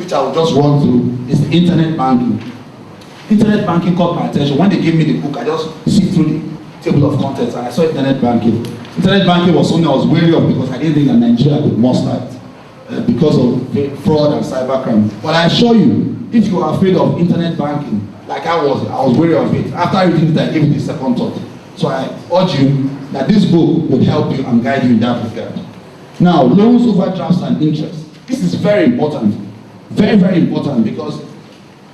which I will just run through, is the internet banking. Internet banking caught my attention. When they gave me the book, I just see through the table of contents and I saw internet banking. Internet banking was something I was wary of because I didn't think that Nigeria could master it because of fraud and cybercrime. But I assure you, if you are afraid of internet banking, like I was wary of it. After reading it, I gave it a second thought. So I urge you that this book will help you and guide you in that regard. Now, loans, overdrafts, and interest. This is very important. Very, very important, because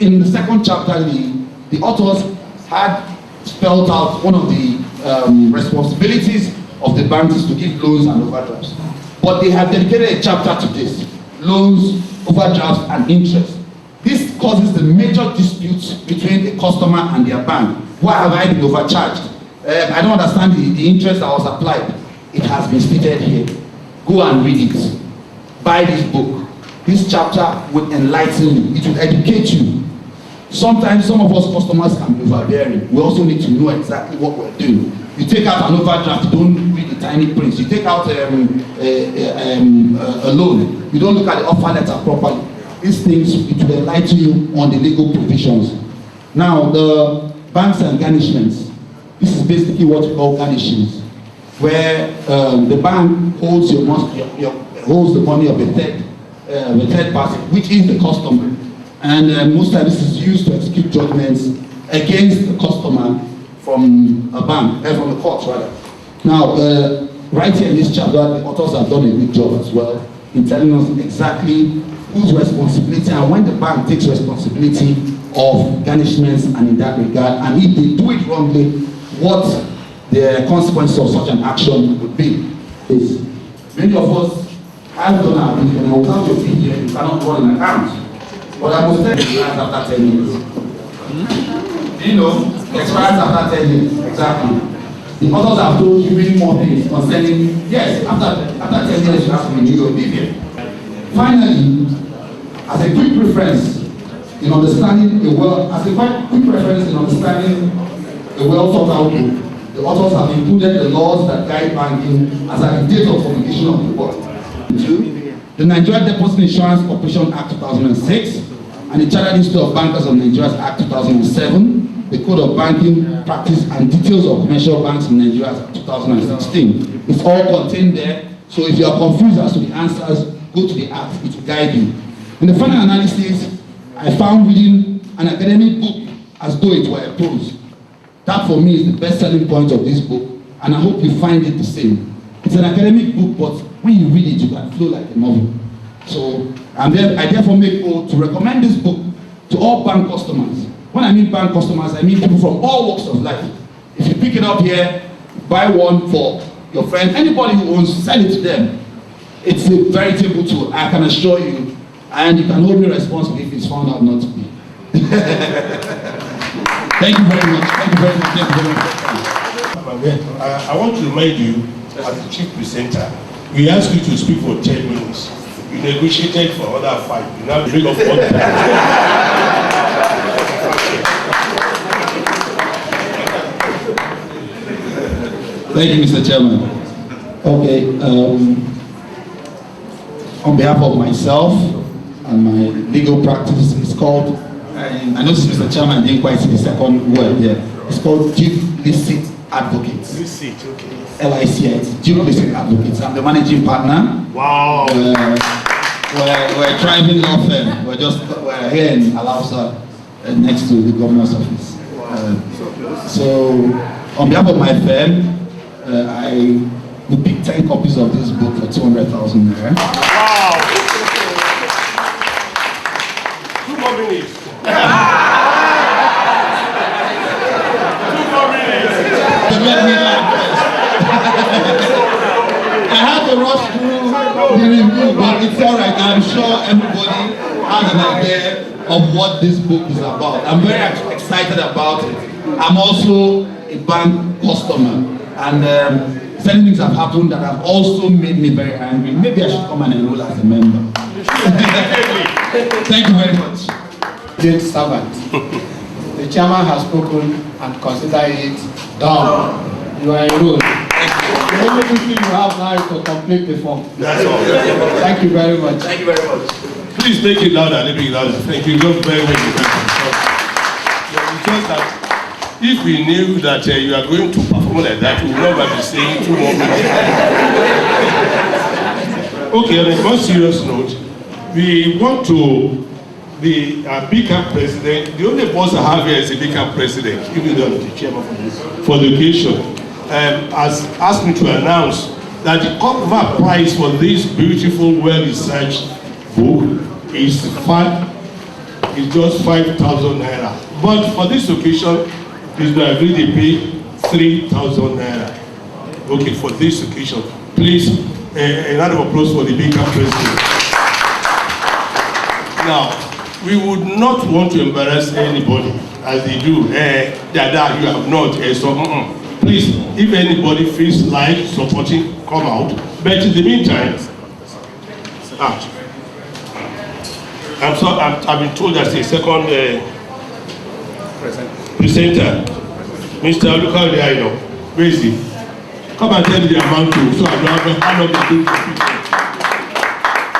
in the second chapter, the authors had spelled out one of the responsibilities of the banks is to give loans and overdrafts. But they have dedicated a chapter to this: loans, overdrafts, and interest. This causes the major disputes between the customer and their bank. Why have I been overcharged? I don't understand the interest that was applied. It has been stated here. Go and read it. Buy this book. This chapter will enlighten you. It will educate you. Sometimes some of us customers can be overbearing. We also need to know exactly what we're doing. You take out an overdraft, you don't read the tiny print. You take out a loan, you don't look at the offer letter properly. These things, it will enlighten you on the legal provisions. Now, the banks and garnishments. This is basically what we call garnishments, where the bank holds holds the money of a third party, which is the customer. And most times this is used to execute judgments against the customer from a bank, from the courts rather. Now, right here in this chapter, the authors have done a good job as well in telling us exactly whose responsibility and when the bank takes responsibility of garnishments and in that regard, and if they do it wrongly, what the consequences of such an action would be. Is many of us have done our business, and without your feet here, you cannot run an account. But I must tell you, after 10 years. You know, it expires after 10 years, exactly. The authors have told you many more things concerning, yes, after 10 years you have to renew your BVN. Finally, as a quick reference in understanding the well thought out book, the authors have included the laws that guide banking as at the date of publication of the book. The Nigeria Deposit Insurance Corporation Act 2006 and the Chartered Institute of Bankers of Nigeria Act 2007, the Code of Banking Practice and Details of Commercial Banks in Nigeria Act 2016. It's all contained there, so if you are confused as to the answers, go to the act, it will guide you. In the final analysis, I found reading an academic book as though it were a prose. That for me is the best selling point of this book, and I hope you find it the same. It's an academic book, but when you read it, you can flow like a novel. So I therefore make bold to recommend this book to all bank customers. When I mean bank customers, I mean people from all walks of life. If you pick it up here, buy one for your friend, anybody who owns, sell it to them. It's a veritable tool, I can assure you, and you can hold me responsible if it's found out not to be. Thank you very much. Thank you very much. Thank you very much. I want to remind you, as the chief presenter, we asked you to speak for 10 minutes. You negotiated for another 5. You now bring up all the Thank you, Mr. Chairman. Okay, on behalf of myself and my legal practice, it's called, I noticed Mr. Chairman didn't quite see the second word here. It's called Duke Licit Advocates. Licit, okay. LICIT, Duke Licit Advocates. I'm the managing partner. Wow. We're driving law firm. We're here in Alausa, next to the governor's office. So, on behalf of my firm, I will pick 10 copies of this book for 200,000 naira. Wow. 2 more minutes. 2 more minutes. I have to rush through the review, but it's all right. I'm sure everybody has an idea of what this book is about. I'm very excited about it. I'm also a bank customer, and certain things have happened that have also made me very angry. Maybe I should come and enroll as a member. Thank you very much. Dear servant, the chairman has spoken and consider it done. You are enrolled. The only thing you have now is to complete the form. That's all. Thank you very much. Thank you very much. Please make it louder, make it louder. Thank you. Just very well. It's just that if we knew that you are going to perform like that, we would never be saying 2 more minutes. Okay, on a more serious note, we want to the BCAN president. The only boss I have here is the BCAN president, even though I'm the chairman for the occasion, has asked me to announce that the cover price for this beautiful, well-researched book is just 5,000 naira. But for this occasion, it's going to agree to pay 3,000 naira. Okay, for this occasion, please, a round of applause for the BCAN president. Now, we would not want to embarrass anybody as they do. Dada, you have not. Please, if anybody feels like supporting, come out. But in the meantime, I've been told that the second presenter, Mr. ONWUDIWE, where is he? Come and tell me the amount too, so I don't have the good.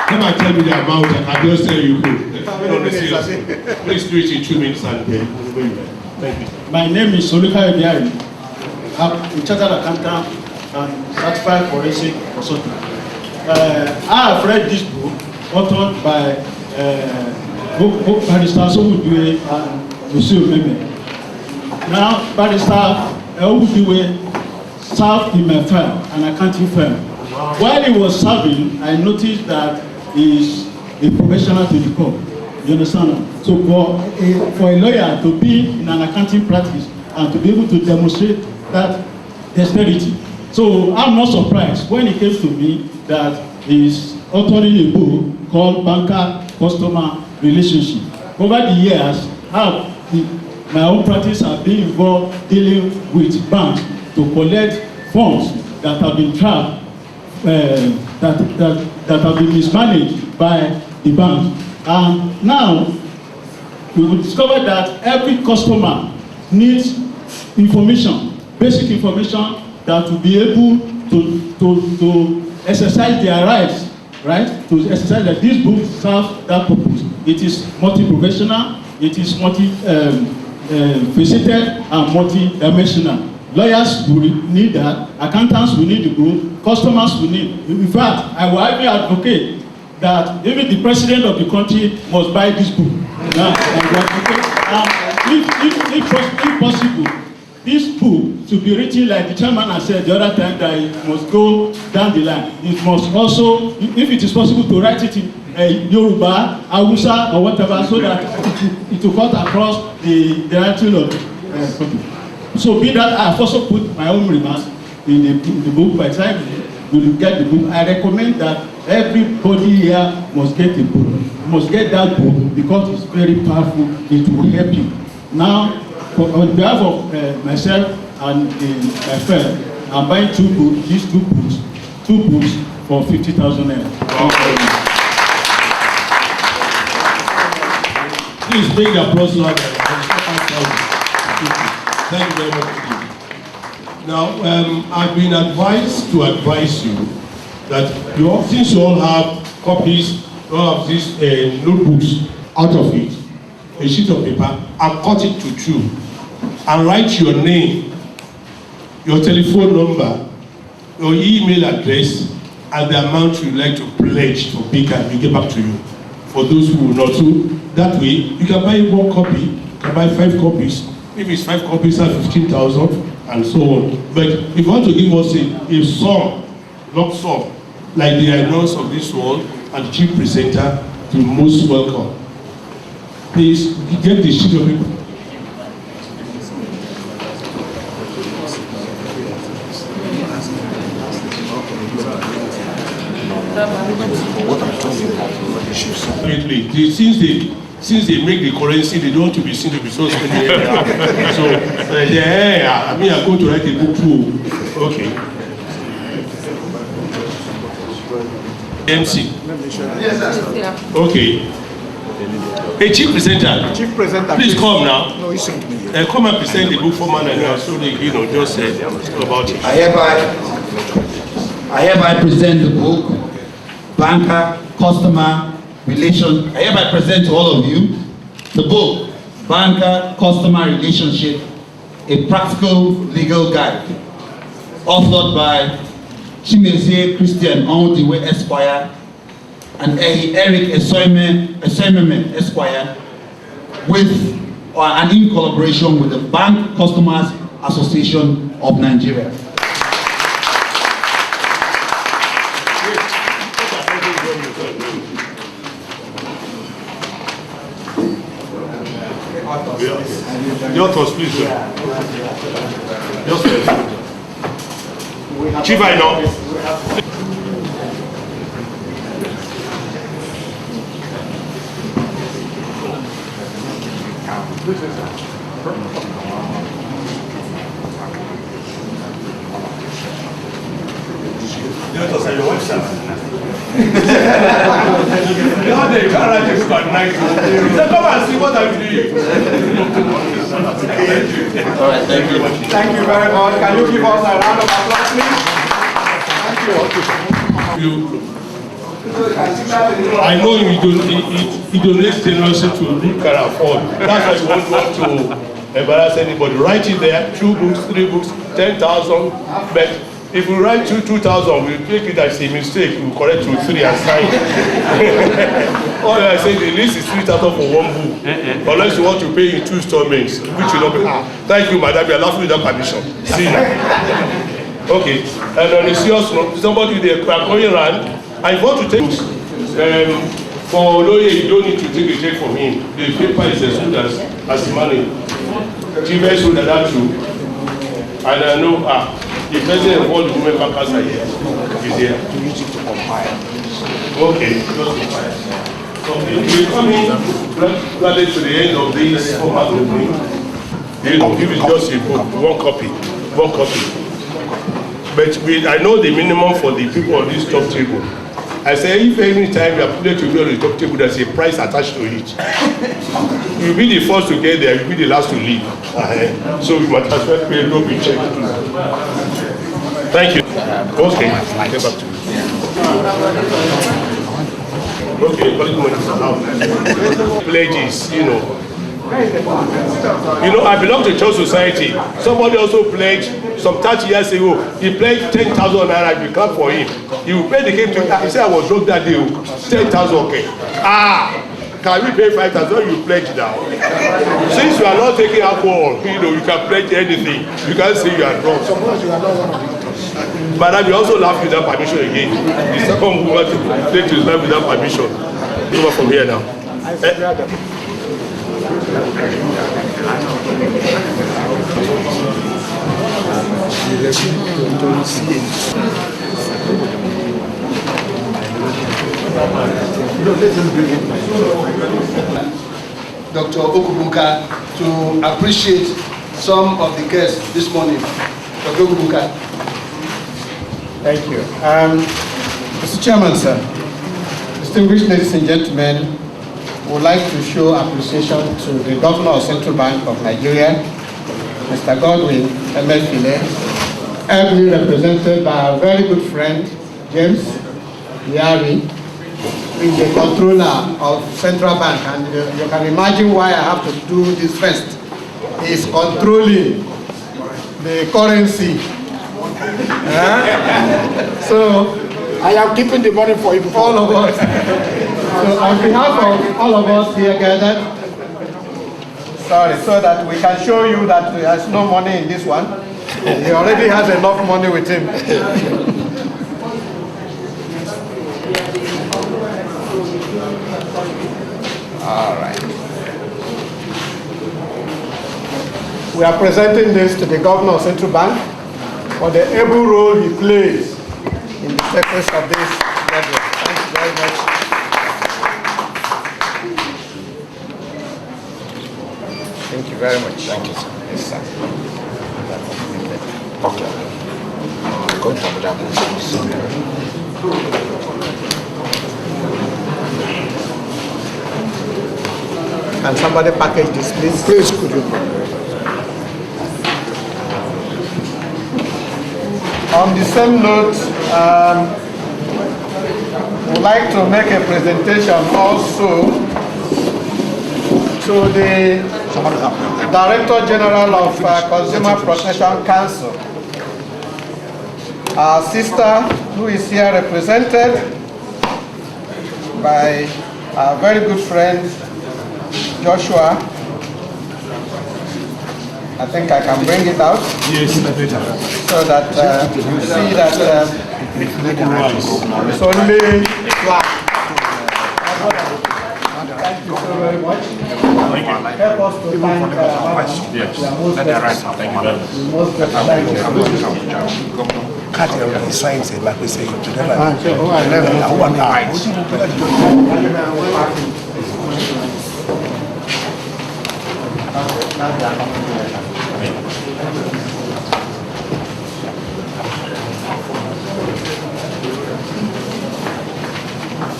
Come and tell me the amount, I just tell you who. Please do it in 2 minutes and thank you. My name is ONWUDIWE. I'm a chartered accountant and certified forensic consultant. I have read this book authored by Barrister ONWUDIWE and Esoimeme. Now, Barrister ONWUDIWE served in my firm, an accounting firm. While he was serving, I noticed that he is a professional to the core. You understand? So for a lawyer to be in an accounting practice and to be able to demonstrate that dexterity. So I'm not surprised when it came to me that he's authoring a book called Banker-Customer Relationship. Over the years, my own practice has been involved dealing with banks to collect funds that have been trapped, that have been mismanaged by the bank. And now we will discover that every customer needs information, basic information that will be able to exercise their rights, right? To exercise that this book serves that purpose. It is multi-professional, it is multi-faceted and multi-dimensional. Lawyers will need that, accountants will need the book, customers will need. In fact, I will advocate that even the president of the country must buy this book. If possible, this book should be written like the chairman has said the other time, that it must go down the line. It must also, if it is possible, to write it in Yoruba, Hausa, or whatever, so that it will cut across the title of the country. So be that, I have also put my own remarks in the book. By the time you will get the book, I recommend that everybody here must get the book, must get that book, because it's very powerful. It will help you. Now, on behalf of myself and my friend, I'm buying these two books for 50,000 naira. Please make the applause loud. Thank you very much. Now, I've been advised to advise you that since you all have copies, you all have these notebooks out of it, a sheet of paper, and cut it to 2, and write your name, your telephone number, your email address, and the amount you'd like to pledge for BCAN. We get back to you. For those who will not, so that way you can buy 1 copy, you can buy 5 copies. If it's 5 copies at 15,000, and so on. But if you want to give us a sum, lump sum, like the announce of this world and the chief presenter, you're most welcome. Please get the sheet of paper. Since they make the currency, they don't want to be seen to be so spending. So, I mean, I'm going to write a book too. Okay. MC. Okay. Hey, chief presenter. Chief presenter. Please come now. No, he sent me. Come and present the book for man and now, so they, just about it. I hereby present the book, Banker, Customer Relations, I hereby present to all of you the book, Banker-Customer Relationship, a Practical Legal Guide, authored by CHIMEZIE Christian ONWUDIWE Esquire and Eric Esoimeme Esquire, with and in collaboration with the Bank Customers Association of Nigeria. Your thoughts, please. Chief, I know. Let us say your website. Now they can't write this about 90. So come and see what I'm doing. All right, thank you. Thank you very much. Can you give us a round of applause, please? Thank you. I know you donate generously to who can afford. That's why you won't want to embarrass anybody. Write it there, 2 books, 3 books, 10,000. But if we write 2,000, we'll take it as a mistake. We'll correct to 3 and sign. All I say, the list is 3,000 for 1 book. Unless you want to pay in 2 installments, which will not be. Thank you, madam. You're laughing without permission. See now. Okay. And on a serious note, somebody they are going around. I want to take for lawyer, you don't need to take a check from him. The paper is as good as the money. Chimezie would that too. And I know the president of all the women bankers are here. Is here. Okay. Okay. We come in gradually to the end of this format of me. You know, give it just a book, 1 copy. 1 copy. But I know the minimum for the people on this top table. I say if any time you are put to be on the top table, there's a price attached to it. You'll be the first to get there, you'll be the last to leave. So we might as well pay a low check. Thank you. Okay. Get back to you. Okay, pledges, you know. You know, I belong to Church Society. Somebody also pledged some 30 years ago. He pledged 10,000 naira. You clap for him. He will pay the game to him. He said I was broke that day. 10,000, okay. Can we pay 5,000? You pledge now. Since you are not taking alcohol, you know, you can pledge anything. You can't say you are drunk. But I will also laugh without permission again. The second woman to pledge his life without permission. Over from here now. Dr. Okubuka to appreciate some of the guests this morning. Dr. Okubuka. Thank you. Mr. Chairman, sir, distinguished ladies and gentlemen, we would like to show appreciation to the Governor of Central Bank of Nigeria, Mr. Godwin Emefiele, ably represented by our very good friend, James Yari, who is the controller of Central Bank. And you can imagine why I have to do this first. He is controlling the currency. So I am keeping the money for you, all of us. So on behalf of all of us here gathered, so that we can show you that there's no money in this one. He already has enough money with him. All right. We are presenting this to the Governor of Central Bank for the able role he plays in the success of this network. Thank you very much. Thank you very much. Thank you, sir. Yes, sir. Okay. Can somebody package this, please? Please, could you? On the same note, we would like to make a presentation also to the Director General of Consumer Protection Council, our sister who is here represented by our very good friend Joshua. I think I can bring it out. Yes, so that you see that it's only black. Thank you so very much. Help us to thank he signs it like we say together.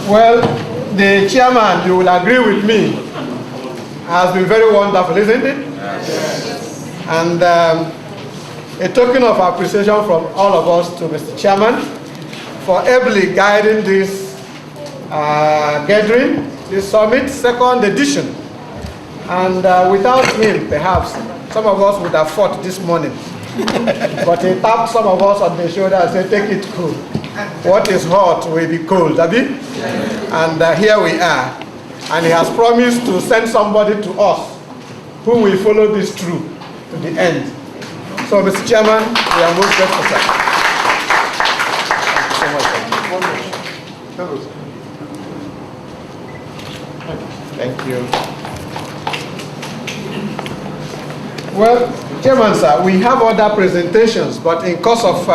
Well, the chairman, you will agree with me, has been very wonderful, isn't it? Yes. And a token of appreciation from all of us to Mr. Chairman for ably guiding this gathering, this summit, second edition. And without him, perhaps, some of us would have fought this morning. But he tapped some of us on the shoulder and said, take it cool. What is hot will be cold, Abi? And here we are. And he has promised to send somebody to us who will follow this through to the end. So, Mr. Chairman, we are most grateful, sir. Thank you. Well, Chairman, sir, we have other presentations, but in course of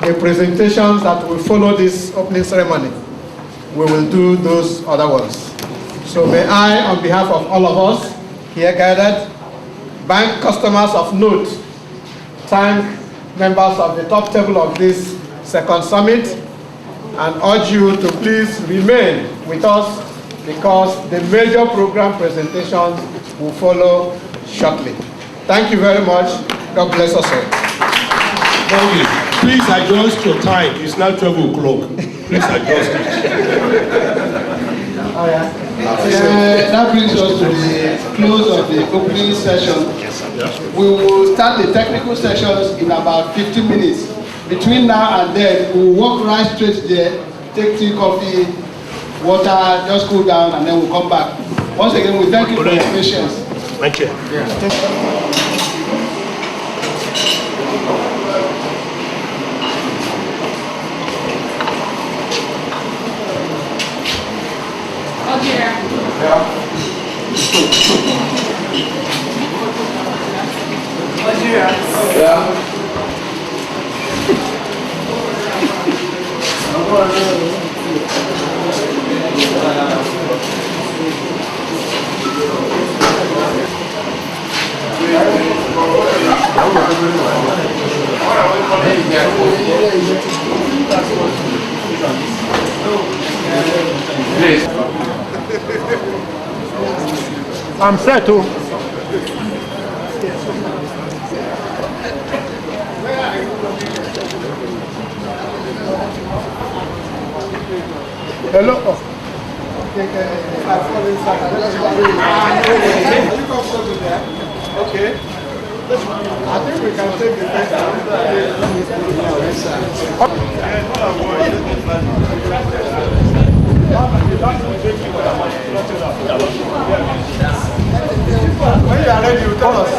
the presentations that will follow this opening ceremony, we will do those other ones. So may I, on behalf of all of us here gathered, bank customers of note, thank members of the top table of this second summit and urge you to please remain with us because the major program presentations will follow shortly. Thank you very much. God bless us all. Thank you. Please adjust your time. It's now 12 o'clock. Please adjust it. Oh, yeah. That brings us to the close of the opening session. We will start the technical sessions in about 15 minutes. Between now and then, we will walk right straight there, take tea, coffee, water, just cool down, and then we'll come back. Once again, we thank you for your patience. Thank you. I'm set to. Hello. Okay. I think we can take the first when you are ready, you tell us.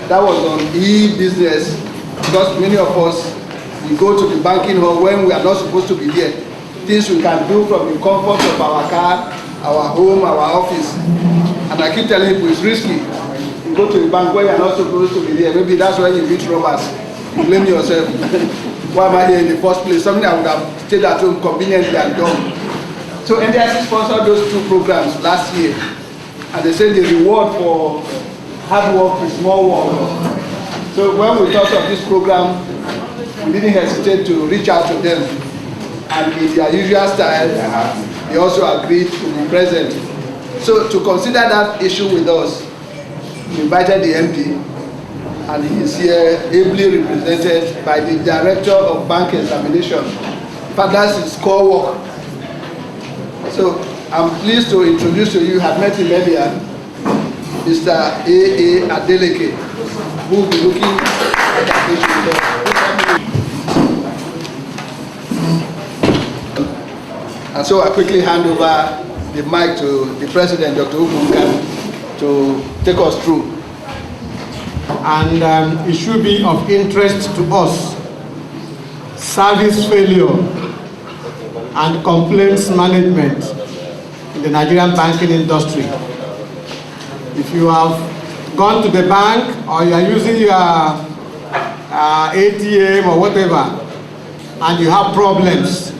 That was on e-business because many of us, we go to the banking hall when we are not supposed to be there. Things we can do from the comfort of our car, our home, our office. And I keep telling people it's risky. You go to the bank where you are not supposed to be there. Maybe that's why you meet robbers. You blame yourself. why am I here in the first place? Something I would have stayed at home conveniently and done. So NDIC sponsored those 2 programs last year, and they said the reward for hard work is more work. So when we thought of this program, we didn't hesitate to reach out to them, and in their usual style, they also agreed to be present. So to consider that issue with us, we invited the MD, and he is here ably represented by the Director of Bank Examination. In fact, that's his core work. So I'm pleased to introduce to you, I had met him earlier, Mr. A.A. Adeleke, who will be looking at that issue. And so I quickly hand over the mic to the President, Dr. Ugunkan, to take us through. And it should be of interest to us. Service failure and complaints management in the Nigerian banking industry. If you have gone to the bank or you are using your ATM or whatever, and you have problems,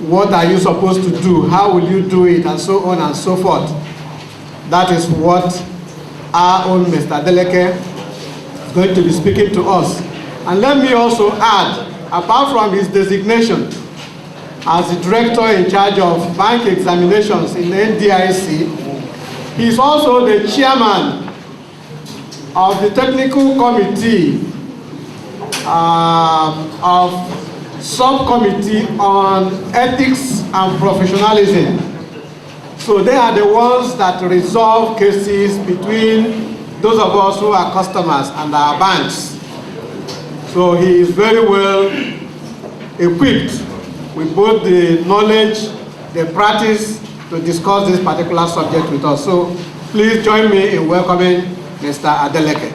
what are you supposed to do? How will you do it? And so on and so forth. That is what our own Mr. Adeleke is going to be speaking to us. And let me also add, apart from his designation as the director in charge of bank examinations in the NDIC, he is also the chairman of the technical committee of subcommittee on ethics and professionalism. So they are the ones that resolve cases between those of us who are customers and our banks. So he is very well equipped with both the knowledge, the practice to discuss this particular subject with us. So please join me in welcoming Mr. Adeleke.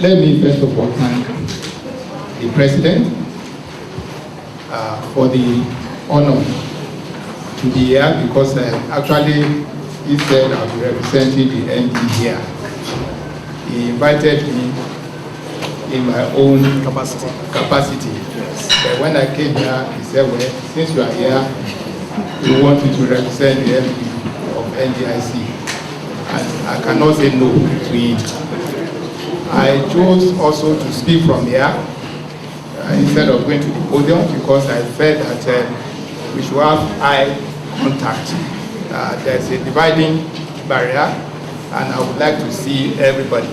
Let me first of all thank the President for the honor to be here, because actually he said I'll be representing the MD here. He invited me in my own capacity. Yes. But when I came here, he said, well, since you are here, we want you to represent the MD of NDIC. And I cannot say no to it. I chose also to speak from here instead of going to the podium, because I felt that we should have eye contact. There's a dividing barrier, and I would like to see everybody.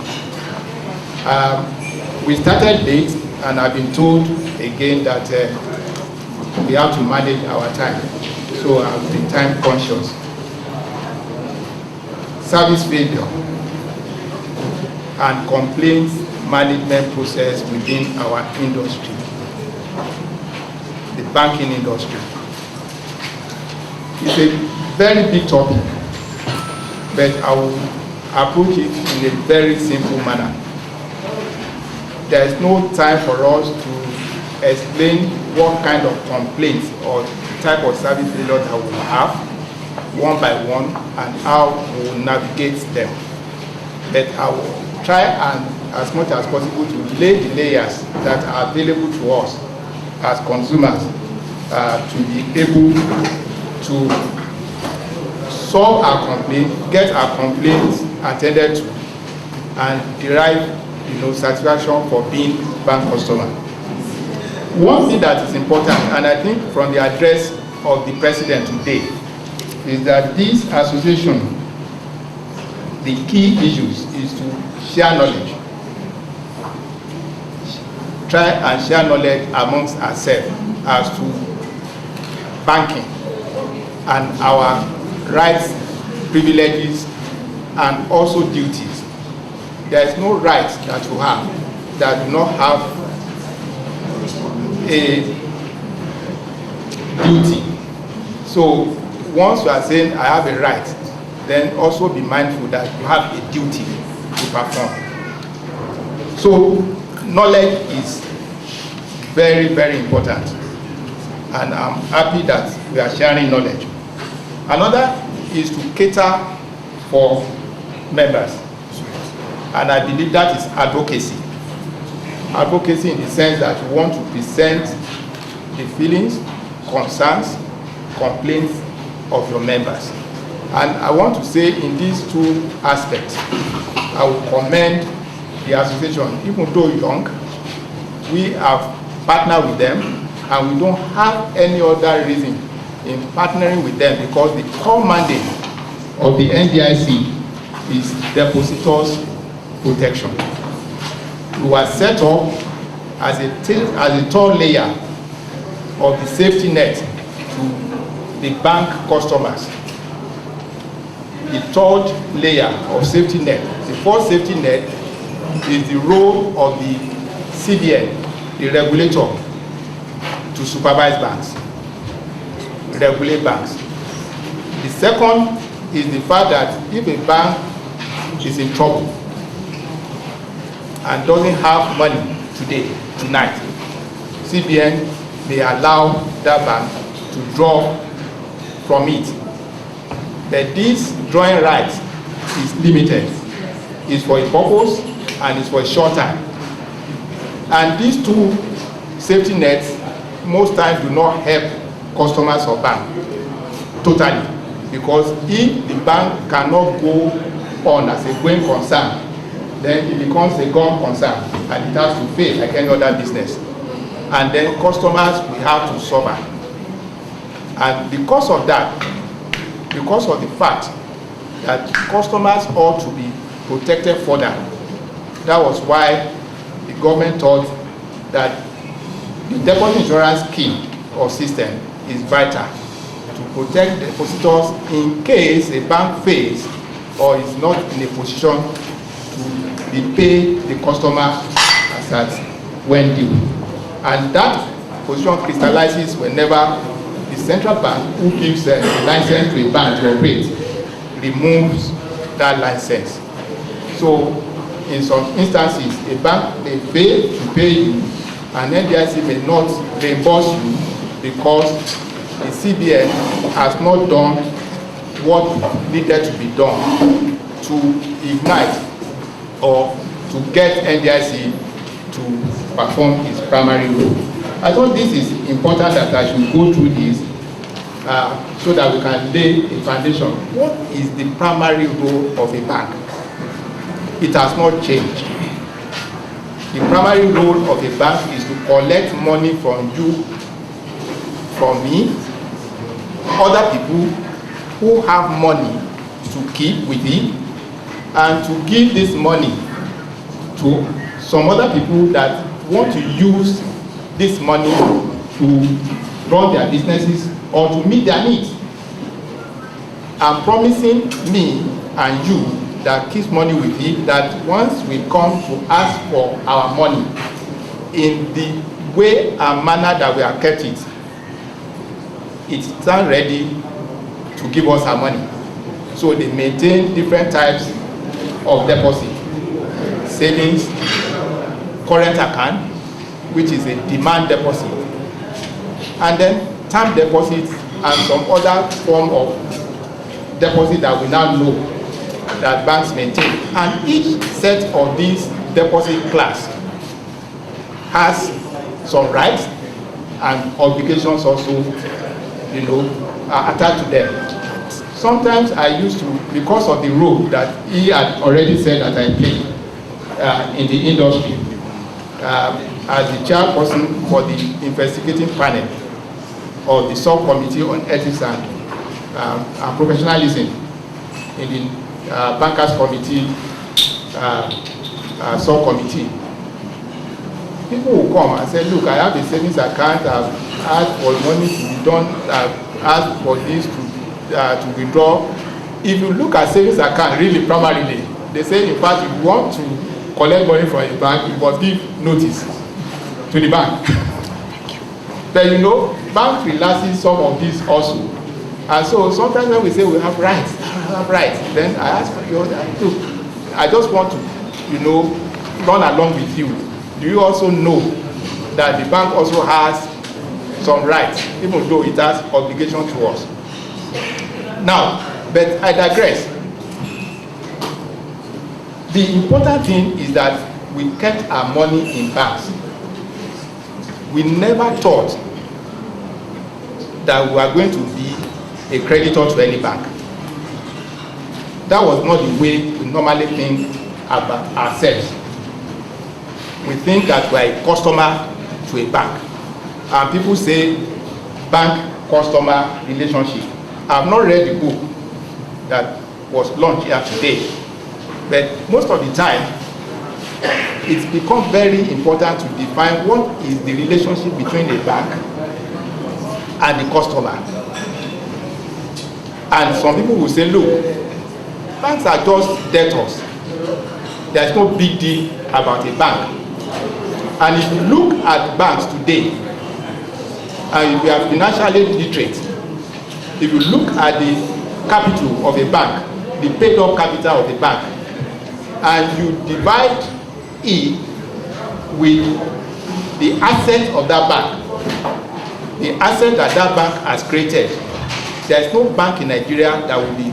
We started late, and I've been told again that we have to manage our time. So I've been time conscious. Service failure and complaints management process within our industry, the banking industry. It's a very big topic, but I will approach it in a very simple manner. There is no time for us to explain what kind of complaints or type of service failure that we will have one by one and how we will navigate them. But I will try and as much as possible to lay the layers that are available to us as consumers to be able to solve our complaint, get our complaints attended to, and derive satisfaction for being bank customer. One thing that is important, and I think from the address of the President today, is that this association, the key issues is to share knowledge. Try and share knowledge amongst ourselves as to banking and our rights, privileges, and also duties. There is no right that you have that do not have a duty. So once you are saying I have a right, then also be mindful that you have a duty to perform. So knowledge is very, very important, and I'm happy that we are sharing knowledge. Another is to cater for members. And I believe that is advocacy. Advocacy in the sense that you want to present the feelings, concerns, complaints of your members. And I want to say in these two aspects, I will commend the association. Even though young, we have partnered with them, and we don't have any other reason in partnering with them, because the core mandate of the NDIC is depositors protection. We were set up as a third layer of the safety net to the bank customers. The third layer of safety net. The fourth safety net is the role of the CBN, the regulator, to supervise banks, regulate banks. The second is the fact that if a bank is in trouble and doesn't have money today, tonight, CBN may allow that bank to draw from it. But this drawing right is limited. It's for a purpose and it's for a short time. And these two safety nets most times do not help customers of bank totally, because if the bank cannot go on as a going concern, then it becomes a gone concern and it has to fail like any other business. And then customers will have to suffer. And because of that, because of the fact that customers ought to be protected further, that was why the government thought that the deposit insurance scheme or system is vital to protect depositors in case a bank fails or is not in a position to repay the customer as at when due. And that position crystallizes whenever the central bank, who gives a license to a bank to operate, removes that license. So in some instances, a bank may fail to pay you, and NDIC may not reimburse you because the CBN has not done what needed to be done to ignite or to get NDIC to perform its primary role. I thought this is important that I should go through this so that we can lay a foundation. What is the primary role of a bank? It has not changed. The primary role of a bank is to collect money from you, from me, other people who have money to keep with it, and to give this money to some other people that want to use this money to run their businesses or to meet their needs. I'm promising me and you that keeps money with it, that once we come to ask for our money in the way and manner that we have kept it, it stands ready to give us our money. So they maintain different types of deposit: savings, current account, which is a demand deposit, and then term deposits and some other form of deposit that we now know that banks maintain. And each set of these deposit class has some rights and obligations also, attached to them. Sometimes I used to, because of the role that he had already said that I play in the industry, as the chairperson for the investigating panel of the subcommittee on ethics and professionalism in the bankers committee subcommittee. People will come and say, look, I have a savings account, I've asked for money to be done, I've asked for this to withdraw. If you look at savings account really primarily, they say in fact if you want to collect money from a bank, you must give notice to the bank. But bank relaxes some of this also. And so sometimes when we say we have rights, then I ask you, look, I just want to, run along with you. Do you also know that the bank also has some rights, even though it has obligation to us? Now, but I digress. The important thing is that we kept our money in banks. We never thought that we were going to be a creditor to any bank. That was not the way we normally think about ourselves. We think that we are a customer to a bank. And people say bank-customer relationship. I have not read the book that was launched here today, but most of the time, it's become very important to define what is the relationship between the bank and the customer. And some people will say, look, banks are just debtors. There's no big deal about a bank. And if you look at banks today, and if you are financially literate, if you look at the capital of a bank, the paid up capital of a bank, and you divide it with the asset of that bank, the asset that that bank has created, there is no bank in Nigeria that will be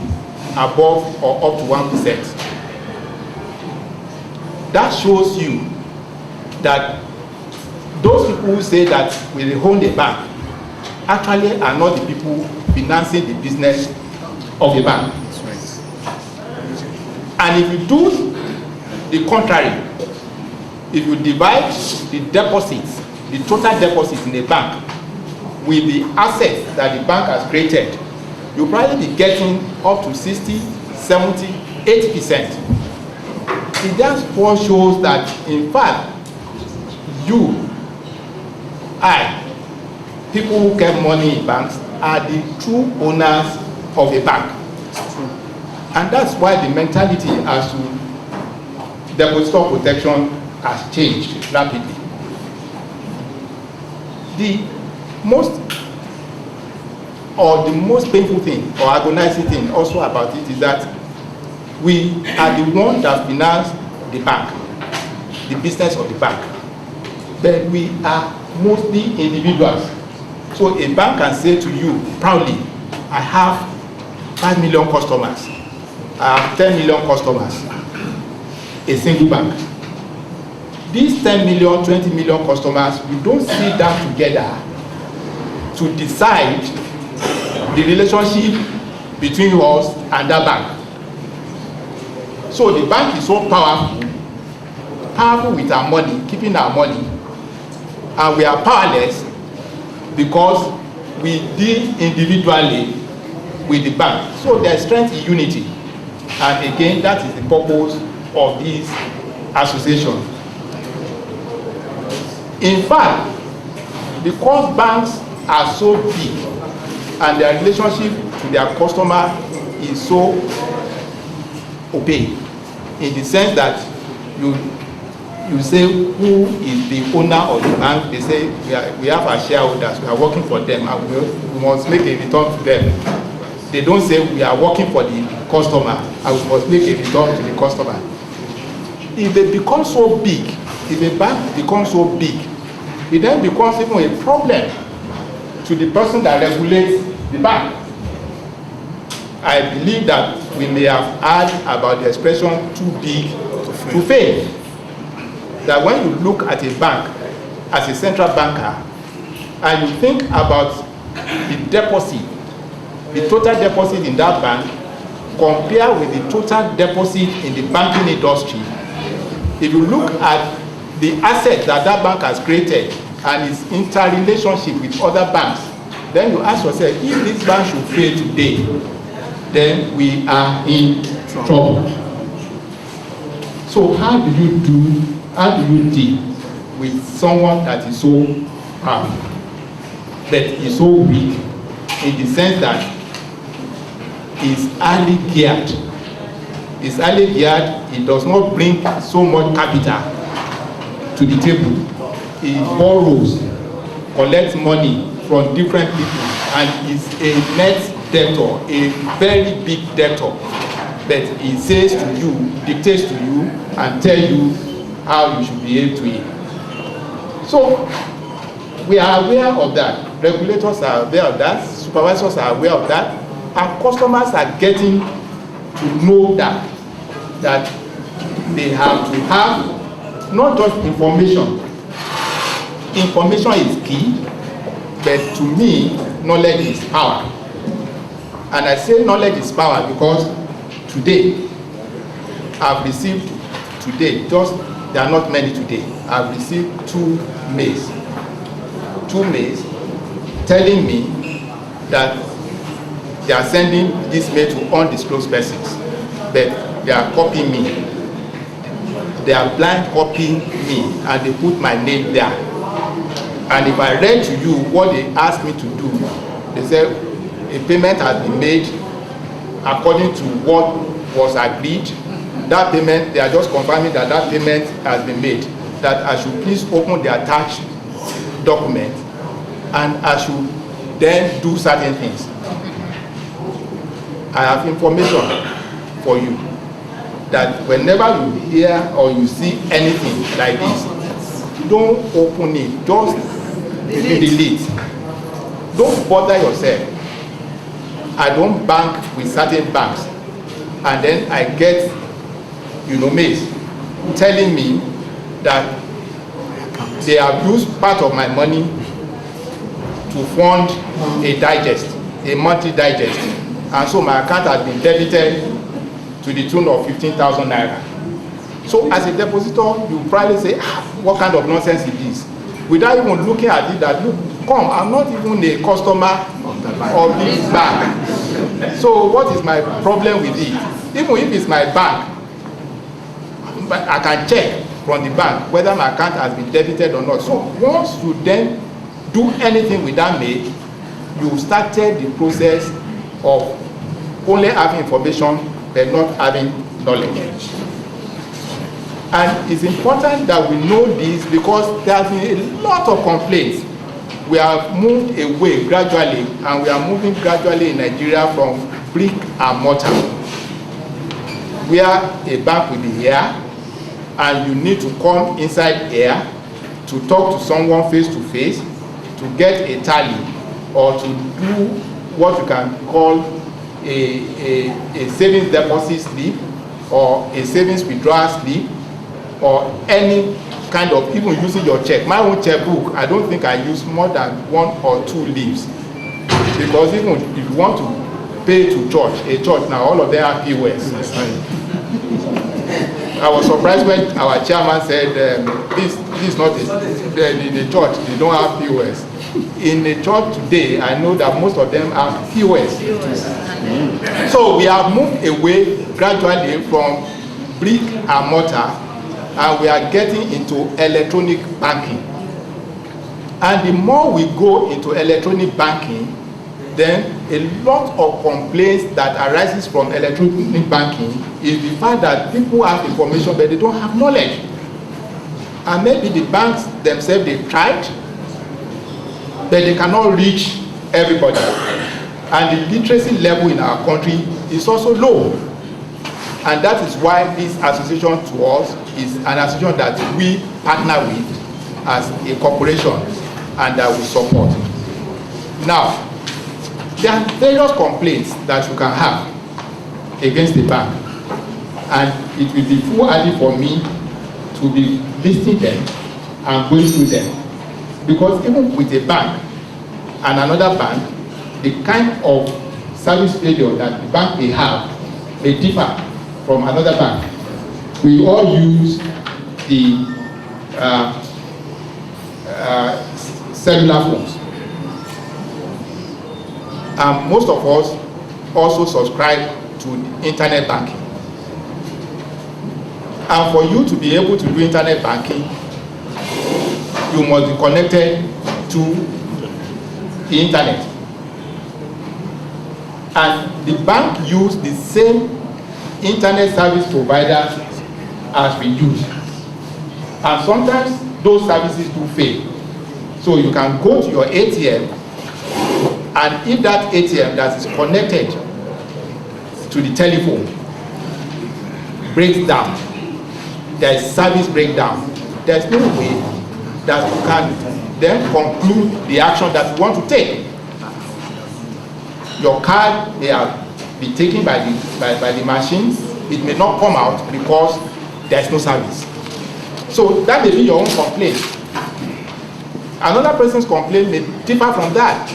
above or up to 1%. That shows you that those people who say that we own the bank actually are not the people financing the business of the bank. And if you do the contrary, if you divide the deposits, the total deposits in a bank with the assets that the bank has created, you'll probably be getting up to 60, 70, 80%. It just shows that, in fact, people who get money in banks are the true owners of a bank. And that's why the mentality as to depositor protection has changed rapidly. The most painful thing or agonizing thing also about it is that we are the ones that finance the bank, the business of the bank. But we are mostly individuals. So a bank can say to you proudly, I have 5 million customers, I have 10 million customers, a single bank. These 10 million, 20 million customers, we don't sit down together to decide the relationship between us and that bank. So the bank is so powerful with our money, keeping our money, and we are powerless because we deal individually with the bank. So there's strength in unity. And again, that is the purpose of this association. In fact, because banks are so big and their relationship to their customer is so opaque, in the sense that you say who is the owner of the bank, they say we have our shareholders, we are working for them and we must make a return to them. They don't say we are working for the customer and we must make a return to the customer. If they become so big, if a bank becomes so big, it then becomes even a problem to the person that regulates the bank. I believe that we may have heard about the expression too big to fail. That when you look at a bank as a central banker and you think about the deposit, the total deposit in that bank compared with the total deposit in the banking industry, if you look at the asset that that bank has created and its interrelationship with other banks, then you ask yourself, if this bank should fail today, then we are in trouble. So how do you deal with someone that is so powerful, that is so weak, in the sense that is highly geared? Is highly geared, it does not bring so much capital to the table. It borrows, collects money from different people, and is a net debtor, a very big debtor. But it says to you, dictates to you, and tell you how you should behave to it. So we are aware of that. Regulators are aware of that. Supervisors are aware of that. And customers are getting to know that they have to have not just information. Information is key, but to me, knowledge is power. And I say knowledge is power because today, I've received today, just there are not many today, I've received 2 mails. 2 mails telling me that they are sending this mail to undisclosed persons, but they are copying me. They are blind copying me and they put my name there. And if I read to you what they asked me to do, they said a payment has been made according to what was agreed. That payment, they are just confirming that that payment has been made. That I should please open the attached document and I should then do certain things. I have information for you that whenever you hear or you see anything like this, don't open it, just delete. Don't bother yourself. I don't bank with certain banks, and then I get, mails telling me that they have used part of my money to fund a digest, a monthly digest, and so my account has been debited to the tune of 15,000 naira. So as a depositor, you probably say, what kind of nonsense is this? Without even looking at it, that look, come, I'm not even a customer of this bank. So what is my problem with it? Even if it's my bank, I can check from the bank whether my account has been debited or not. So once you then do anything with that mail, you started the process of only having information but not having knowledge. And it's important that we know this because there has been a lot of complaints. We have moved away gradually, and we are moving gradually in Nigeria from brick and mortar. Where a bank will be here, and you need to come inside here to talk to someone face to face, to get a tally, or to do what you can call a savings deposit slip, or a savings withdrawal slip, or any kind of, even using your check. My own checkbook, I don't think I use more than 1 or 2 leaves. Because even if you want to pay to a church now, all of them are POS. I was surprised when our chairman said, this is not in the church, they don't have POS. In the church today, I know that most of them have POS. So we have moved away gradually from brick and mortar, and we are getting into electronic banking. And the more we go into electronic banking, then a lot of complaints that arises from electronic banking is the fact that people have information but they don't have knowledge. And maybe the banks themselves, they've tried, but they cannot reach everybody. And the literacy level in our country is also low. And that is why this association to us is an association that we partner with as a corporation and that we support. Now, there are various complaints that you can have against the bank, and it will be foolhardy for me to be listing them and going through them, because even with a bank and another bank, the kind of service failure that the bank may have may differ from another bank. We all use the cellular phones. And most of us also subscribe to internet banking. And for you to be able to do internet banking, you must be connected to the internet. And the bank use the same internet service providers as we use. And sometimes those services do fail. So you can go to your ATM, and if that ATM that is connected to the telephone breaks down, there is service breakdown, there's no way that you can then conclude the action that you want to take. Your card may have been taken by the machines. It may not come out because there is no service. So that may be your own complaint. Another person's complaint may differ from that.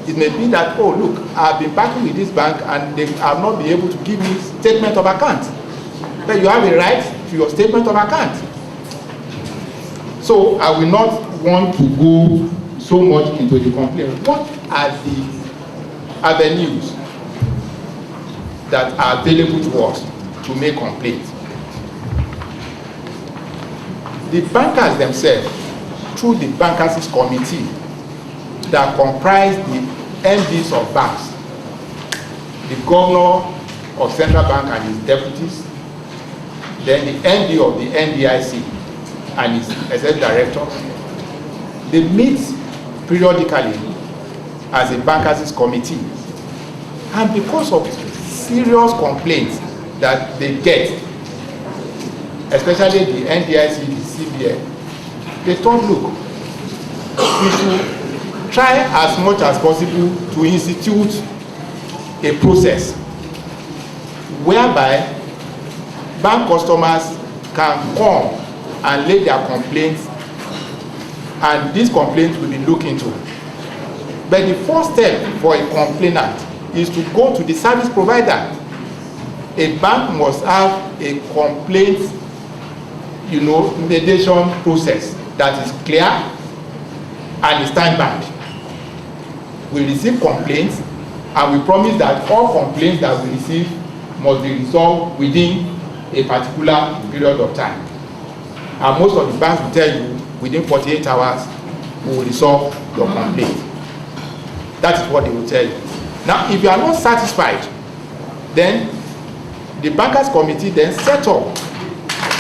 It may be that, oh look, I've been banking with this bank and they have not been able to give me statement of account. But you have a right to your statement of account. So I will not want to go so much into the complaint. What are the avenues that are available to us to make complaints? The bankers themselves, through the bankers' committee that comprise the MDs of banks, the governor of central bank and his deputies, then the MD of the NDIC and his executive directors, they meet periodically as a bankers' committee. And because of serious complaints that they get, especially the NDIC, the CBN, they thought, look, we should try as much as possible to institute a process whereby bank customers can come and lay their complaints, and these complaints will be looked into. But the first step for a complainant is to go to the service provider. A bank must have a complaint, mediation process that is clear and is time-bound. We receive complaints, and we promise that all complaints that we receive must be resolved within a particular period of time. And most of the banks will tell you within 48 hours we will resolve your complaint. That is what they will tell you. Now, if you are not satisfied, then the bankers committee then set up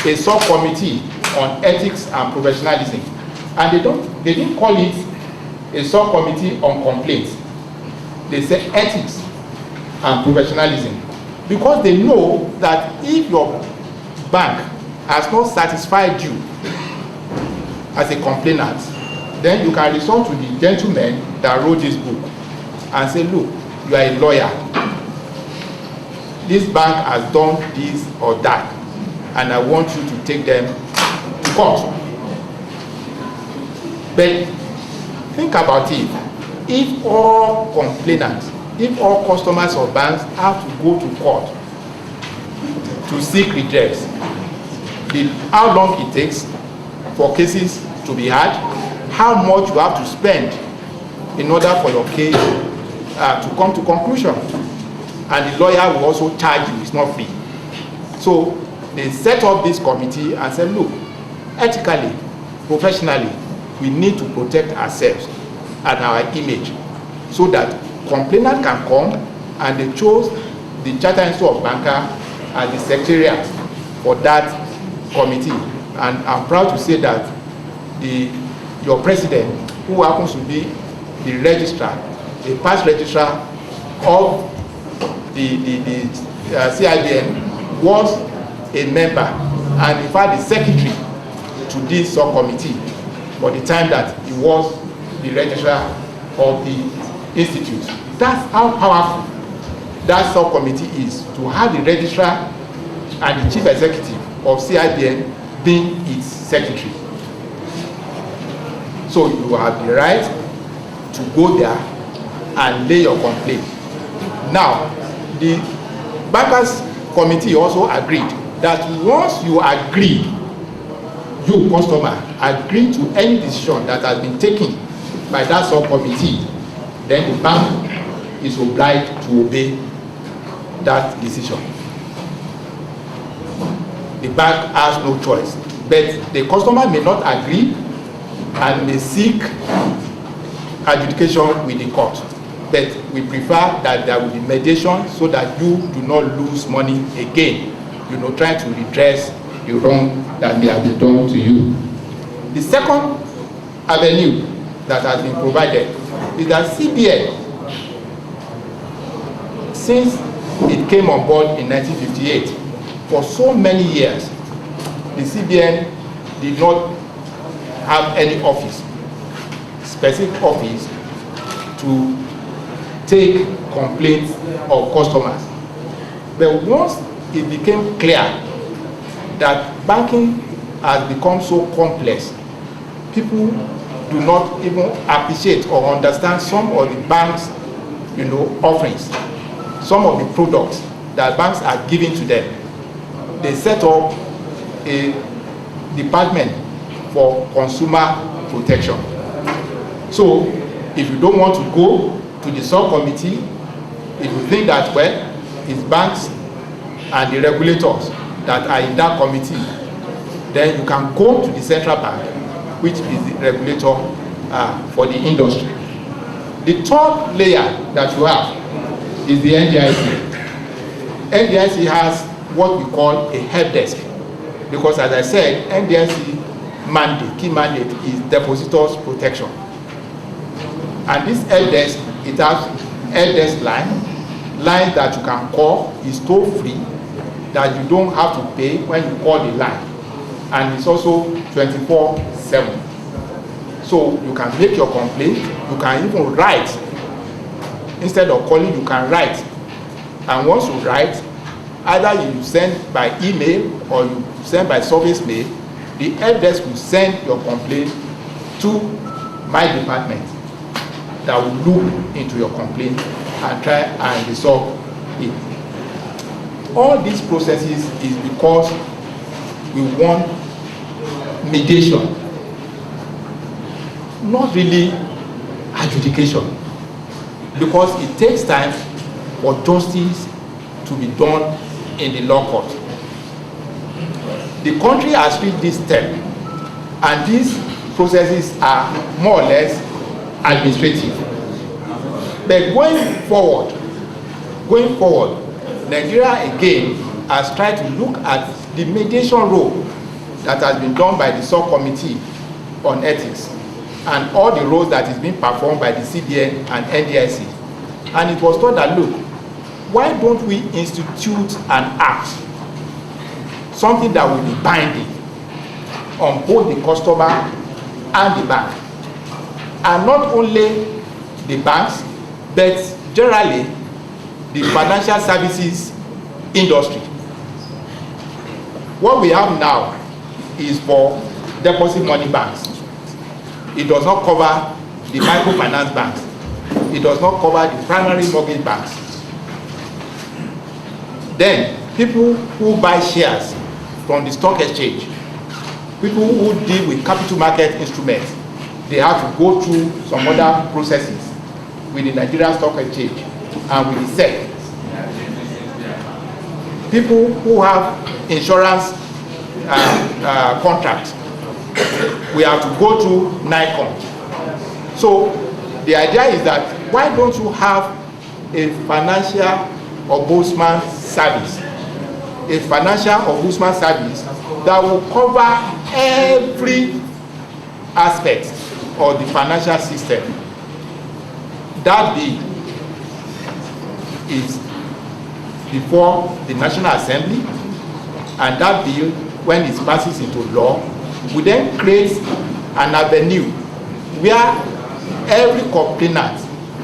a subcommittee on ethics and professionalism, and they didn't call it a subcommittee on complaints. They said ethics and professionalism, because they know that if your bank has not satisfied you as a complainant, then you can resort to the gentleman that wrote this book and say, look, you are a lawyer, this bank has done this or that, and I want you to take them to court. But think about it. If all complainants, if all customers of banks have to go to court to seek redress, how long it takes for cases to be heard, how much you have to spend in order for your case to come to conclusion, and the lawyer will also charge you, it's not free. So they set up this committee and said, look, ethically, professionally, we need to protect ourselves and our image, so that complainant can come, and they chose the Chartered Institute of Banker as the secretariat for that committee. And I'm proud to say that your president, who happens to be the registrar, the past registrar of the CIBN, was a member and in fact the secretary to this subcommittee for the time that he was the registrar of the institute. That's how powerful that subcommittee is, to have the registrar and the chief executive of CIBN being its secretary. So you have the right to go there and lay your complaint. Now, the bankers committee also agreed that once you agree, you customer agree to any decision that has been taken by that subcommittee, then the bank is obliged to obey that decision. The bank has no choice, but the customer may not agree and may seek adjudication with the court. But we prefer that there will be mediation so that you do not lose money again, trying to redress the wrong that may have been done to you. The second avenue that has been provided is that CBN, since it came on board in 1958, for so many years, the CBN did not have any office, specific office, to take complaints of customers. But once it became clear that banking has become so complex, people do not even appreciate or understand some of the bank's, offerings, some of the products that banks are giving to them. They set up a department for consumer protection. So if you don't want to go to the subcommittee, if you think that, well, it's banks and the regulators that are in that committee, then you can go to the central bank, which is the regulator for the industry. The third layer that you have is the NDIC. NDIC has what we call a help desk, because as I said, NDIC mandate, key mandate is depositors protection. And this help desk, it has help desk line that you can call, is toll free, that you don't have to pay when you call the line. And it's also 24/7. So you can make your complaint, you can even write. Instead of calling, you can write. And once you write, either you send by email or you send by service mail, the help desk will send your complaint to my department that will look into your complaint and try and resolve it. All these processes is because we want mediation, not really adjudication, because it takes time for justice to be done in the law court. The country has reached this step, and these processes are more or less administrative. But going forward, Nigeria again has tried to look at the mediation role that has been done by the subcommittee on ethics and all the roles that is being performed by the CBN and NDIC. And it was thought that, look, why don't we institute an act, something that will be binding on both the customer and the bank, and not only the banks, but generally the financial services industry. What we have now is for deposit money banks. It does not cover the microfinance banks. It does not cover the primary mortgage banks. Then people who buy shares from the stock exchange, people who deal with capital market instruments, they have to go through some other processes with the Nigerian Stock Exchange and with the SEC. People who have insurance contracts, we have to go through NICOM. So the idea is that, why don't you have a financial ombudsman service, a financial ombudsman service that will cover every aspect of the financial system. That bill is before the National Assembly, and that bill, when it passes into law, will then create an avenue where every complainant,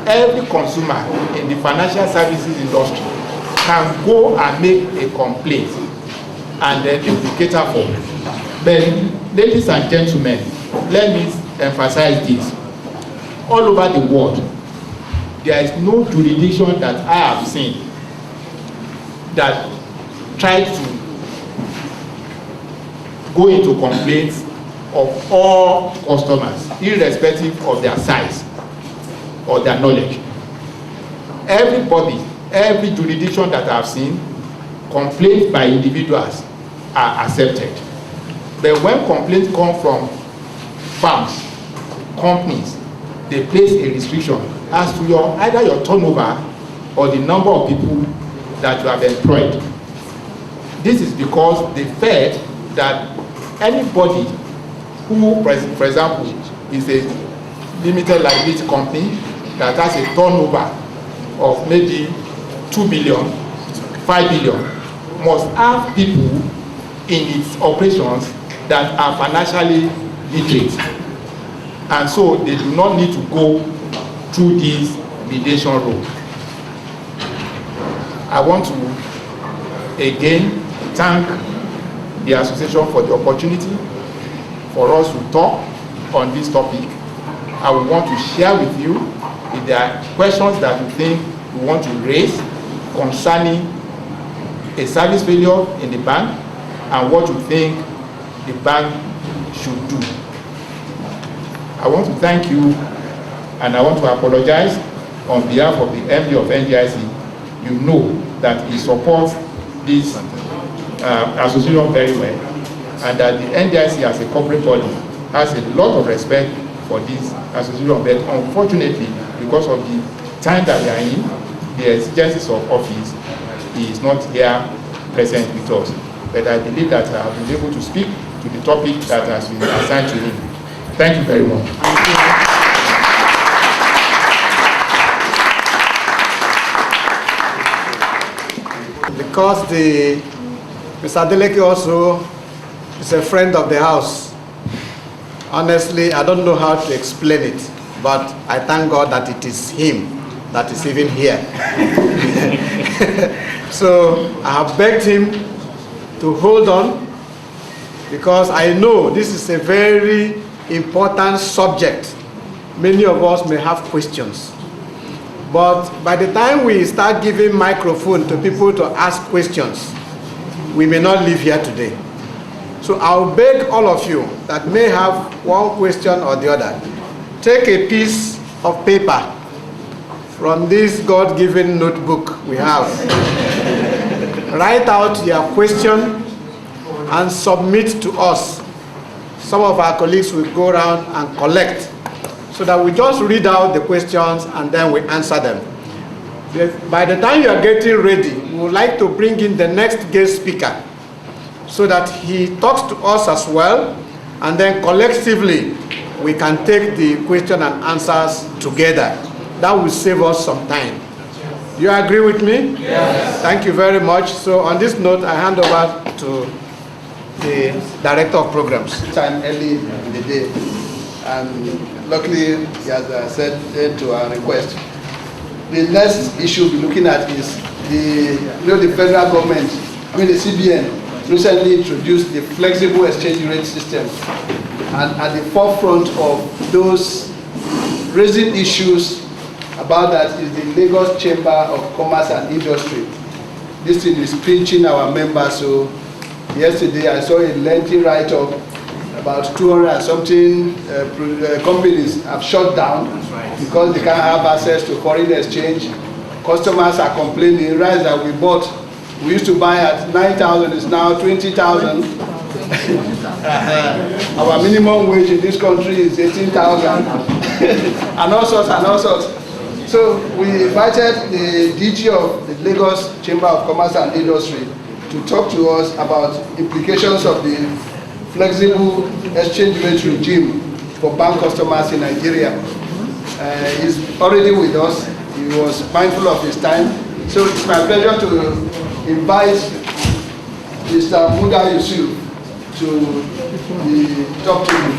every consumer in the financial services industry can go and make a complaint, and then it will cater for. But ladies and gentlemen, let me emphasize this. All over the world, there is no jurisdiction that I have seen that tried to go into complaints of all customers, irrespective of their size or their knowledge. Everybody, every jurisdiction that I have seen, complaints by individuals are accepted. But when complaints come from firms, companies, they place a restriction as to either your turnover or the number of people that you have employed. This is because they felt that anybody who, for example, is a limited liability company that has a turnover of maybe 2 billion, 5 billion, must have people in its operations that are financially literate. And so they do not need to go through this mediation road. I want to again thank the association for the opportunity for us to talk on this topic. I would want to share with you if there are questions that you think you want to raise concerning a service failure in the bank and what you think the bank should do. I want to thank you and I want to apologize on behalf of the MD of NDIC. You know that he supports this association very well, and that the NDIC as a corporate body has a lot of respect for this association, but unfortunately, because of the time that we are in, the exigencies of office, he is not here present with us. But I believe that I have been able to speak to the topic that has been assigned to him. Thank you very much. Because Mr. Adeleke also is a friend of the house. Honestly, I don't know how to explain it, but I thank God that it is him that is even here. So I have begged him to hold on, because I know this is a very important subject. Many of us may have questions. But by the time we start giving microphone to people to ask questions, we may not leave here today. So I'll beg all of you that may have one question or the other, take a piece of paper from this God-given notebook we have. Write out your question and submit to us. Some of our colleagues will go around and collect, so that we just read out the questions and then we answer them. By the time you are getting ready, we would like to bring in the next guest speaker so that he talks to us as well, and then collectively we can take the question and answers together. That will save us some time. Do you agree with me? Yes. Thank you very much. So on this note, I hand over to the Director of Programs. Time early in the day, and luckily he has said to our request. The next issue we'll be looking at is the federal government, the CBN, recently introduced the flexible exchange rate system, and at the forefront of those raising issues about that is the Lagos Chamber of Commerce and Industry. This thing is pinching our members. So yesterday I saw a lengthy write-up about 200 and something companies have shut down because they can't have access to foreign exchange. Customers are complaining. Rice that we bought, we used to buy at 9,000, is now 20,000. Our minimum wage in this country is 18,000, and all sorts and all sorts. So we invited the DG of the Lagos Chamber of Commerce and Industry to talk to us about implications of the flexible exchange rate regime for bank customers in Nigeria. He's already with us. He was mindful of his time. So it's my pleasure to invite Mr. Muda Yusuf to talk to you.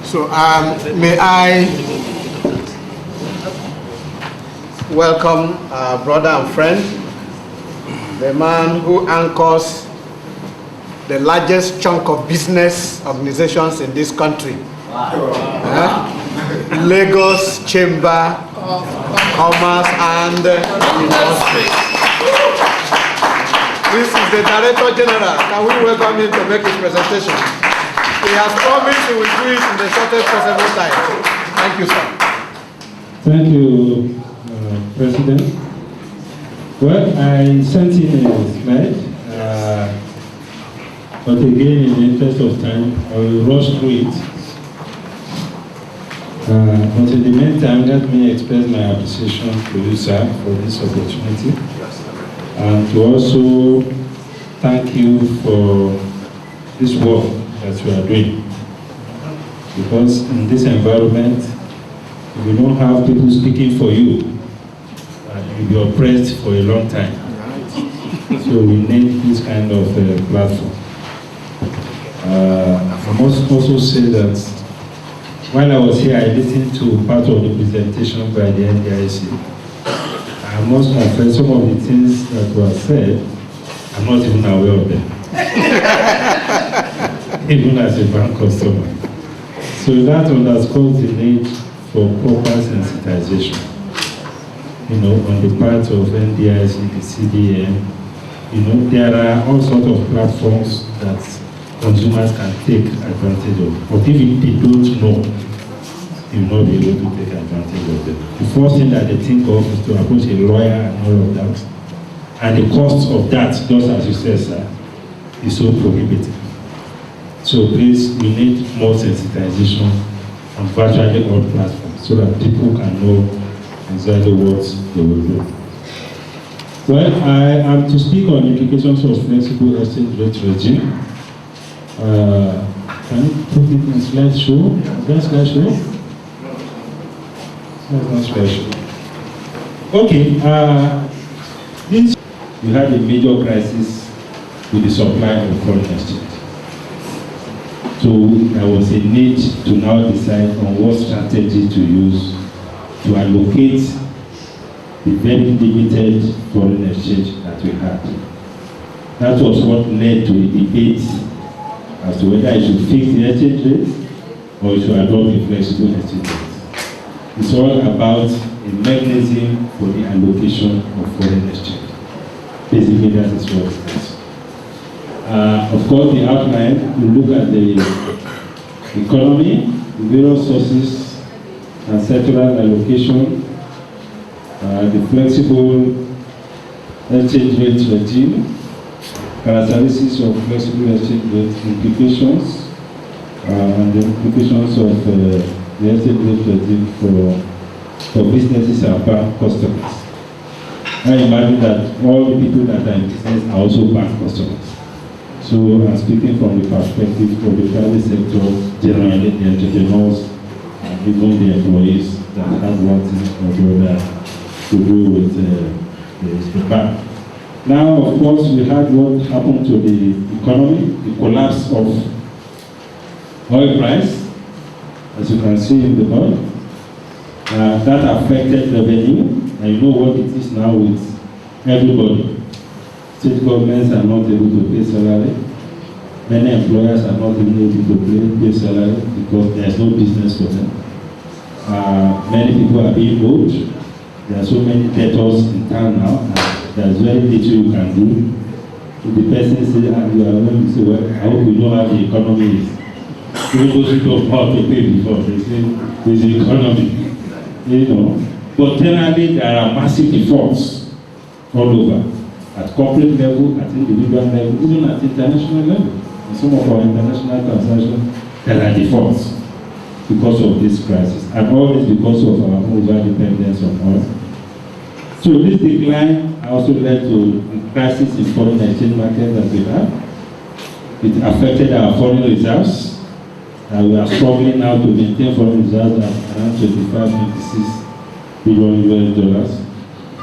So may I welcome our brother and friend, the man who anchors the largest chunk of business organizations in this country. Lagos Chamber of Commerce and Industry. This is the Director General. Can we welcome him to make his presentation? He has promised he will do it in the shortest possible time. Thank you, sir. Thank you, President. Well, I sent in a slide, but again, in the interest of time, I will rush through it. But in the meantime, let me express my appreciation to you, sir, for this opportunity. And to also thank you for this work that you are doing. Because in this environment, if you don't have people speaking for you, you'll be oppressed for a long time. So we need this kind of platform. I must also say that while I was here, I listened to part of the presentation by the NDIC. I must confess some of the things that were said, I'm not even aware of them. Even as a bank customer. So that underscores the need for proper sensitization. You know, on the part of NDIC, the CBN, you know, there are all sorts of platforms that consumers can take advantage of. But if they don't know, you will not be able to take advantage of them. The first thing that they think of is to approach a lawyer and all of that. And the cost of that, just as you said, sir, is so prohibitive. So please, we need more sensitization on virtually all platforms so that people can know exactly what they will do. Well, I am to speak on implications of flexible exchange rate regime. Can you put it in slideshow? Is that slideshow? That's not slideshow. Okay, this we had a major crisis with the supply of foreign exchange. So there was a need to now decide on what strategy to use to allocate the very limited foreign exchange that we had. That was what led to a debate as to whether I should fix the exchange rate or I should adopt a flexible exchange rate. It's all about a mechanism for the allocation of foreign exchange. Basically, that is what it is. Of course, the outline, we look at the economy, the various sources and sectoral allocation, the flexible exchange rate regime, characteristics of flexible exchange rate implications, and the implications of the exchange rate regime for businesses and bank customers. I imagine that all the people that are in business are also bank customers. So I'm speaking from the perspective of the private sector, generally the entrepreneurs, and even the employees that have one thing or the other to do with the bank. Now, of course, we had what happened to the economy, the collapse of oil price, as you can see in the board. That affected revenue, and you know what it is now with everybody. State governments are not able to pay salary. Many employers are not even able to pay salary because there is no business for them. Many people are being owed. There are so many debtors in town now, and there is very little you can do. If the person says, you are going to say, well, I hope you know how the economy is. Even those who don't know how to pay before, they say, there's the economy. You know. But generally, there are massive defaults all over. At corporate level, at individual level, even at international level. In some of our international transactions, there are defaults because of this crisis, and always because of our over-dependence on oil. So this decline also led to the crisis in foreign exchange market that we have. It affected our foreign reserves. We are struggling now to maintain foreign reserves at around 25-26 billion US dollars.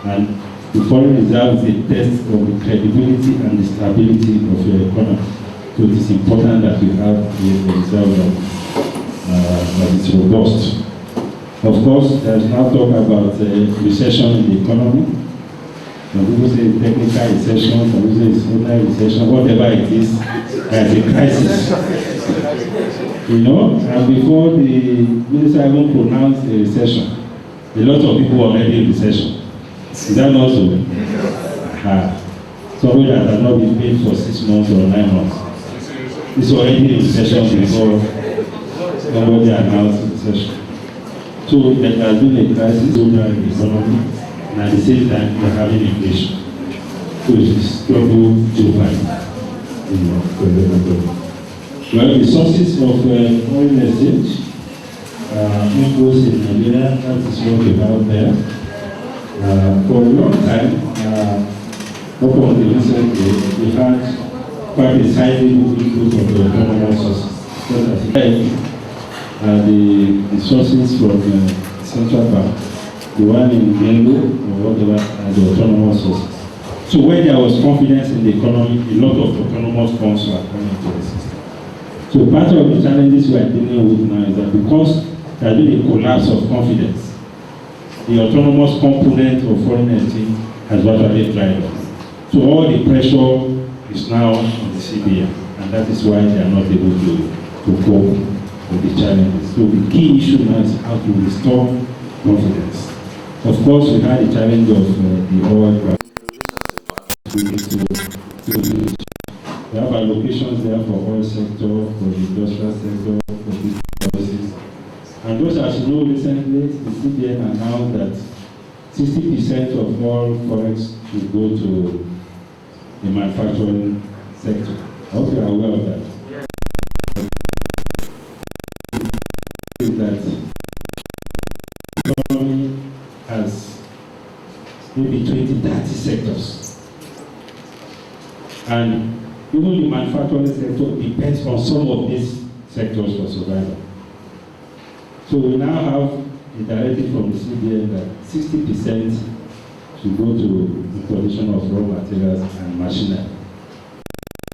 And the foreign reserve is a test of the credibility and the stability of your economy. So it is important that we have a reserve that is robust. Of course, there is now talk about recession in the economy. Some people say technical recession, some people say it's ordinary recession, whatever it is, there is a crisis. You know, and before the minister even pronounced a recession, a lot of people were already in recession. Is that not so? Somebody that has not been paid for 6 months or 9 months. It's already in recession before somebody announced recession. So there has been a crisis in the economy, and at the same time we are having inflation. So it is trouble to find. Well, the sources of foreign exchange, inputs in Nigeria. That is what we have there. For a long time, up until recently, we had quite a sizable input from the autonomous sources. The sources from the central bank, the one in yellow or whatever, and the autonomous sources. So when there was confidence in the economy, a lot of autonomous funds were coming into the system. So part of the challenges we are dealing with now is that because there has been a collapse of confidence, the autonomous component of foreign exchange has virtually dried up. So all the pressure is now on the CBN, and that is why they are not able to cope with the challenges. So the key issue now is how to restore confidence. Of course, we had the challenge of the oil price. We have allocations there for oil sector, for the industrial sector, for business policies. And those, as you know, recently, the CBN announced that 60% of all forex should go to the manufacturing sector. I hope you are aware of that. Is that the economy has maybe 20-30 sectors. And even the manufacturing sector depends on some of these sectors for survival. So we now have a directive from the CBN that 60% should go to the production of raw materials and machinery.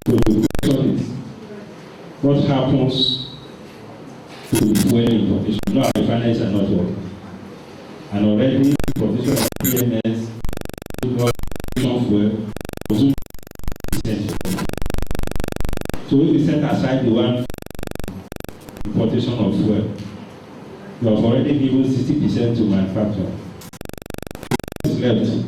So the question is, what happens to the fuel importation? No, refineries are not working. And already the production of PMS, fuel, consume essential. So if we set aside the one importation of fuel, you have already given 60% to manufacture. Left.